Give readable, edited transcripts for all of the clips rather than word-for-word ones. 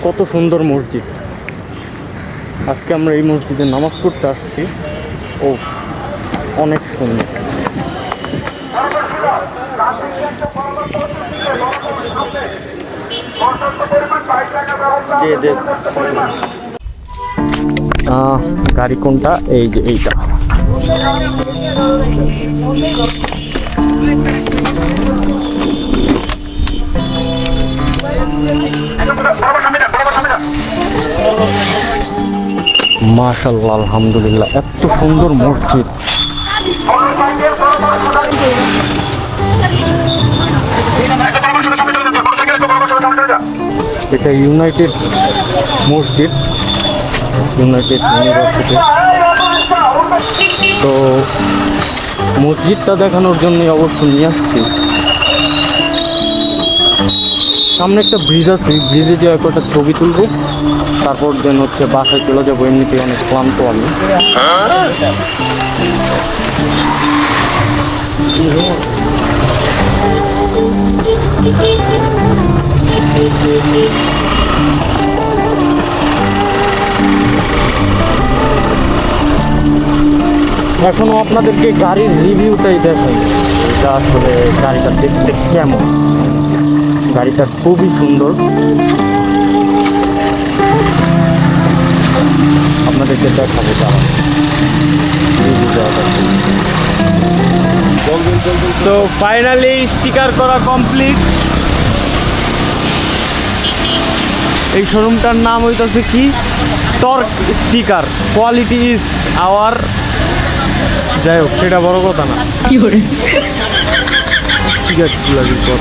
কত সুন্দর মসজিদ। আজকে আমরা এই মসজিদে নামাজ পড়তে আসছি। ও অনেক সুন্দর। গাড়ি কোনটা? এই যে এইটা। মাশাআল্লাহ, আলহামদুলিল্লাহ, এত সুন্দর মসজিদ। এটা ইউনাইটেড মসজিদ, ইউনাইটেড ইউনিভার্সিটি। তো মসজিদটা দেখানোর জন্য অবশ্য নিয়ে আসছি। সামনে একটা ব্রিজ আছে, ব্রিজে যে একটা ছবি তুলবো, তারপর দেন হচ্ছে বাসায় চলে যাবো। এমনিতে অনেক ক্লান্ত আমি। এখনো আপনাদেরকে গাড়ির রিভিউটাই দেখাই, এটা আসলে গাড়িটা দেখতে কেমন। গাড়িটা খুবই সুন্দর, আপনাদেরকে দেখাবো। তারা তো ফাইনালি স্টিকার করা কমপ্লিট। এই শোরুমটার নাম হইতেছে কি, torque sticker, quality is our. যাই হোক, সেটা বড় কথা না। কি করে ঠিক আছে, লাগবে পর।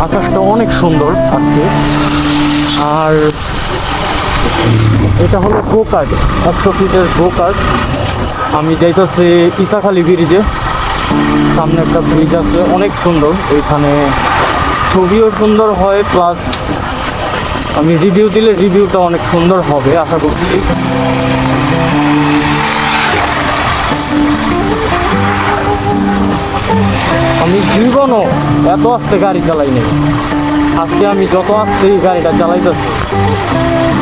আকাশটা অনেক সুন্দর আজকে। আর এটা হলো গোকার্ট, 100 ফিটের গোকার্ট। আমি যাইতেছি ইসাখালী ব্রিজে, সামনে একটা ব্রিজ আছে অনেক সুন্দর। ওইখানে ছবিও সুন্দর হয়, প্লাস আমি রিভিউ দিলে রিভিউটা অনেক সুন্দর হবে আশা করছি। আমি জীবনও এত আস্তে গাড়ি চালাই নাই। আজকে আমি যত আস্তে এই গাড়িটা চালাইতেছি,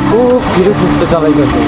খুব ধীরে সুস্থে চালাইতেছি।